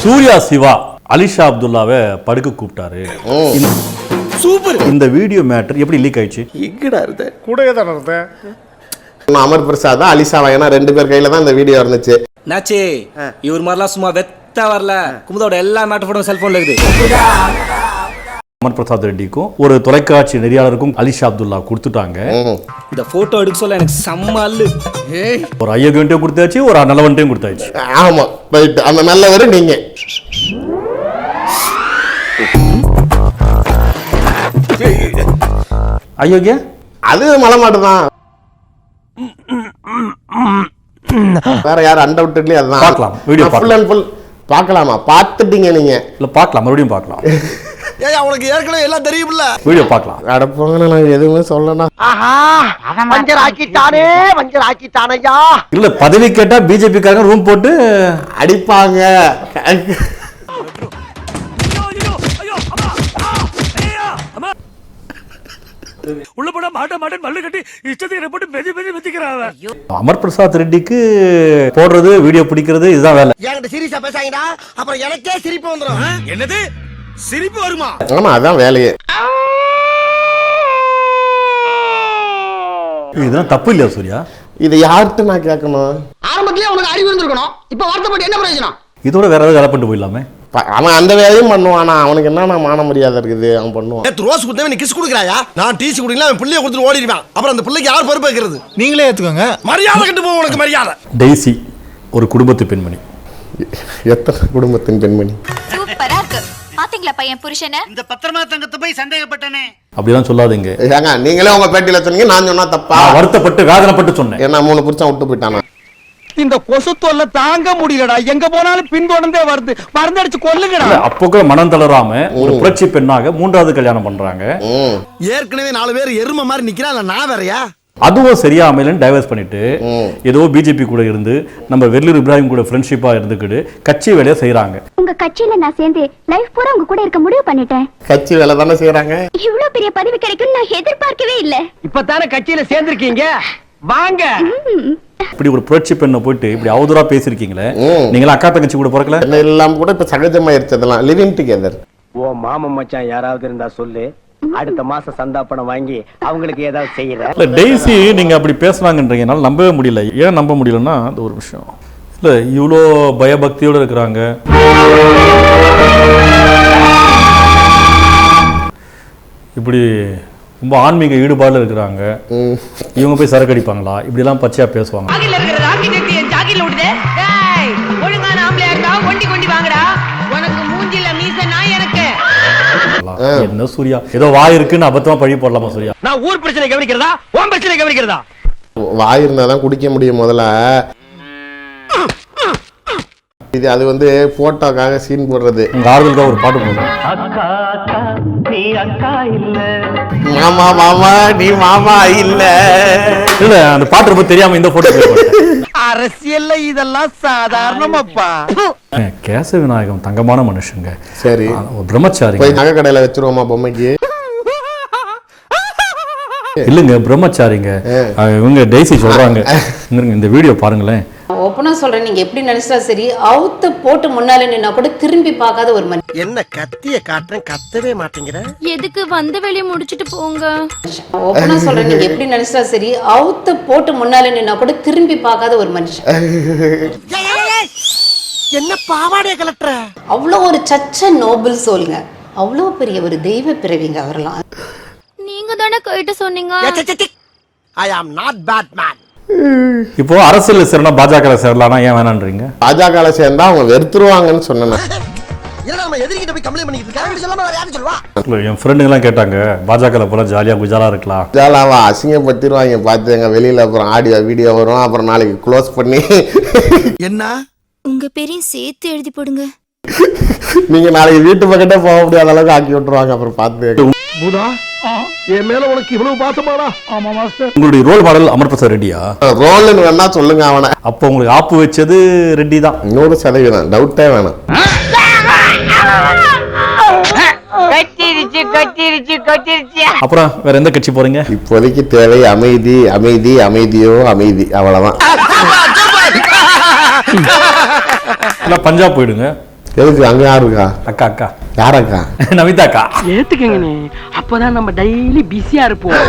சூர்யா சிவா அலிஷா அப்துல்லாவை படுக்க கூப்பிட்டாரு. சூப்பர். இந்த வீடியோ மேட்டர் எப்படி லீக் ஆயிடுச்சு? எங்கடா இருந்த? கூடவே தான் இருந்தேன். அமர் பிரசாத் தான் அலிஷாவா, ஏன்னா 2 பேர் கையில தான் இந்த வீடியோ இருந்துச்சு. நாச்சி இவர் மாதிரிலாம் சும்மா வெத்தா வரல. குமுதோட எல்லா மேட்டர் போட்டோ செல்போன்ல இருக்குது. அமர் பிரசாத் ரெட்டிக்கும் ஒரு தொலைக்காட்சி நெறியாளருக்கும் அலிஷா அப்துல்லா கொடுத்துட்டாங்க. இந்த போட்டோ எடுக்க சொல்ல எனக்கு செம்ம அல்லு. ஒரு ஐயகன்ட்டையும் கொடுத்தாச்சு, ஒரு நல்லவன்ட்டையும் கொடுத்தாச்சு. ஆமா ரைட். அந்த நல்லவரு நீங்க. ஐயோக்கிய அது மலை மாட்டு தான். வேற யார் அன்டவுட்லி அதுதான். பார்க்கலாம் வீடியோ ஃபுல் அண்ட் ஃபுல் பார்க்கலாமா? பார்த்துட்டீங்க நீங்க? இல்ல பார்க்கலாம், மறுபடியும் பார்க்கலாம். ஏய் அவனுக்கு ஏற்கனவே எல்லாம் தெரியும்ல. வீடியோ பார்க்கலாம். அடப்போங்க, நான் எதுவுமே சொல்லணும். மஞ்சள் ஆக்கிட்டானையா. இல்ல பதவி கேட்டா பிஜேபி காரங்க ரூம் போட்டு அடிப்பாங்க. உள்ள போட மாட்டேன் மல்லு கட்டி இஷ்டத்துக்கு போட்டு பெரிய வச்சுக்கிறாங்க. அமர் பிரசாத் ரெட்டிக்கு போடுறது வீடியோ பிடிக்கிறது இதுதான் வேலை. என்கிட்ட சீரியஸா பேசாங்கடா, அப்புறம் எனக்கே சிரிப்பு வந்துரும். என்னது சிரிப்பு வருமா? ஆமா அதான் வேலையே. இதுதான் தப்பு இல்லையா சூர்யா? இது யார்கிட்ட நான் கேட்கணும்? ஆரம்பத்திலே உனக்கு அறிவு இருந்திருக்கணும். இப்ப வருத்தப்பட்டு என்ன பிரயோஜனம்? இதோட வேற ஏதாவது வேலை பண்ணிட்டு போயிடலாமே. அவன் அந்த வேலையும் பண்ணுவானா? அவனுக்கு என்ன மான மரியாதை இருக்குது? அவன் பண்ணுவான். ரோஸ் கொடுத்தவன் நீ கிஸ் கொடுக்குறாயா? நான் டீசி குடிக்கலாம், அவன் பிள்ளைய கொடுத்துட்டு ஓடிடுவான். அப்புறம் அந்த பிள்ளைக்கு யார் பொறுப்பு வைக்கிறது? நீங்களே ஏத்துக்கோங்க. மரியாதை கட்டு போ. உனக்கு மரியாதை. டெய்சி ஒரு குடும்பத்து பெண்மணி. எத்தனை குடும்பத்தின் பெண்மணி? சூப்பரா இருக்கு. பாத்தீங்களா பையன் புருஷனை? இந்த பத்திரமா தங்கத்தை போய் சந்தேகப்பட்டனே. அப்படிலாம் சொல்லாதீங்க. ஏங்க நீங்களே உங்க பேட்டியில சொன்னீங்க, நான் சொன்னா தப்பா? வருத்தப்பட்டு வேதனைப்பட்டு சொன்னேன். ஏன்னா 3 புருஷன் விட்டு போயிட்டானா? இந்த கொசு தொல்லை தாங்க முடியலடா. எங்க போனாலும் பின்தொடர்ந்தே வருது. மருந்தடிச்சு கொல்லுங்கடா. அப்போ கூட மனம் தளராம ஒரு புரட்சி பெண்ணாக 3வது கல்யாணம் பண்றாங்க. ஏற்கனவே 4 பேர் எருமை மாதிரி நிக்கிறான். நான் வேறயா? அதுவும் சரியா அமையலன்னு டைவர்ஸ் பண்ணிட்டு ஏதோ பிஜேபி கூட இருந்து நம்ம வெள்ளூர் இப்ராஹிம் கூட ஃப்ரெண்ட்ஷிப்பா இருந்துக்கிட்டு கட்சி வேலையை செய்யறாங்க. உங்க கட்சியில நான் சேர்ந்து லைஃப் பூரா உங்க கூட இருக்க முடிவு பண்ணிட்டேன். கட்சி வேலை தானே செய்யறாங்க. இவ்வளவு பெரிய பதவி கிடைக்கும் நான் எதிர்பார்க்கவே இல்ல. இப்பதானே கட்சியில சேர்ந்திருக்கீங்க, வாங்க. இப்படி ஒரு புரட்சி பெண்ணை போயிட்டு இப்படி அவதூறா பேசிருக்கீங்களே. நீங்களா அக்கா தங்கச்சி கூட பிறக்கல? என்ன எல்லாம் கூட இப்ப சகஜமாயிருச்சு. அதெல்லாம் லிவிங் டுகெதர். ஓ மாமன் மச்சான் யாராவது இருந்தா சொல்லு. அடுத்த மாசம் சந்தா பணம் வாங்கி அவங்களுக்கு ஏதாவது செய்யற. இல்ல டெய்ஸி நீங்க அப்படி பேசுனாங்கன்றீங்கனால நம்பவே முடியல. ஏன் நம்ப முடியலன்னா அது ஒரு விஷயம். இல்ல இவ்வளோ பயபக்தியோட இருக்கிறாங்க. இப்படி ரொம்ப ஆன்மீக ஈடுபாடுல இருக்கிறாங்க. இவங்க போய் சரக்கு அடிப்பாங்களா? இப்படி எல்லாம் பச்சையா பேசுவாங்க. என்ன சூர்யா ஏதோ வாய் இருக்குன்னு அபத்தமா பழி போடலாமா சூர்யா? நான் ஊர் பிரச்சனை கவனிக்கிறதா, உன் பிரச்சனை கவனிக்கிறதா? வாய் இருந்தாதான் குடிக்க முடியும் முதல்ல. இது அது வந்து போட்டோக்காக சீன் போடுறது. உங்க ஆறுதலுக்காக ஒரு பாட்டு போடுறோம். மாமா மாமா நீ மாமா இல்ல. இல்ல அந்த பாட்டு ரொம்ப தெரியாம இந்த போட்டோ அரசியல்ல இதெல்லாம் சாதாரணமாப்பா. கேசவ விநாயகம் தங்கமான மனுஷங்க. சரி பிரம்மச்சாரி. போய் நகை கடையில வச்சிருவோமா பொம்மைக்கு? இல்லங்க பிரம்மச்சாரிங்க. இவங்க டெய்ஸி சொல்றாங்க. இந்த வீடியோ பாருங்களேன். ஓப்பனா சொல்றேன், நீங்க எப்படி நினைச்சா சரி, அவுத்து போட்டு முன்னால நின்னா கூட திரும்பி பார்க்காத ஒரு மனுஷன். என்ன கத்திய காட்டுறேன், கத்தவே மாட்டேங்கிற. எதுக்கு வந்த வேலையை முடிச்சிட்டு போங்க. ஓப்பனா சொல்றேன், நீங்க எப்படி நினைச்சா சரி, அவுத்து போட்டு முன்னால நின்னா கூட திரும்பி பார்க்காத ஒரு மனுஷன். என்ன பாவாடைய கலட்டுற? அவ்வளோ ஒரு சச்ச நோபல் சோல்ங்க. அவ்வளோ பெரிய ஒரு தெய்வ பிறவிங்க அவரெல்லாம். நீங்க தானே கேட்டு சொன்னீங்க. I am not bad man. இப்போ அரசியல் சேரனா பாஜக சேரலானா ஏன் வேணான்றீங்க? பாஜக சேர்ந்தா அவங்க வெறுத்துருவாங்கன்னு சொன்னேன். எதிரிகிட்ட போய் கம்ப்ளைண்ட் பண்ணிட்டு இருக்க சொல்லாம வேற யாரும் சொல்வா? என் ஃப்ரெண்டுங்க எல்லாம் கேட்டாங்க பாஜக போல ஜாலியா குஜாலா இருக்கலாம். ஜாலாவா அசிங்கப்படுத்திடுவாங்க பார்த்துங்க. வெளியில அப்புறம் ஆடியோ வீடியோ வரும். அப்புறம் நாளைக்கு க்ளோஸ் பண்ணி என்ன உங்க பேரையும் சேர்த்து எழுதி போடுங்க. நீங்க நாளைக்கு வீட்டு பக்கத்தே போக முடியாத அளவுக்கு ஆக்கி விட்டுருவாங்க. அப்புறம் பார்த்து என் மேல உனக்கு இவ்வளவு பாசமாடா? ஆமா மாஸ்டர். உங்களுடைய ரோல் மாடல் அமர் பிரசாத் ரெட்டியா? ரோல்னு வேணா சொல்லுங்க அவனை. அப்போ உங்களுக்கு ஆப்பு வச்சது ரெட்டி தான். 100% டவுட்டே வேணாம். அப்புறம் வேற எந்த கட்சி போறீங்க? இப்போதைக்கு தேவை அமைதி அமைதி அமைதியோ அமைதி, அவ்வளவுதான். இல்லை பஞ்சாப் போயிடுங்க. எதுக்கு அங்க யார் இருக்கா? அக்கா அக்கா யார் அக்கா? நமிதா அக்கா. ஏத்துக்கங்க நீ, அப்பதான் நம்ம டெய்லி பிஸியா இருப்போம்.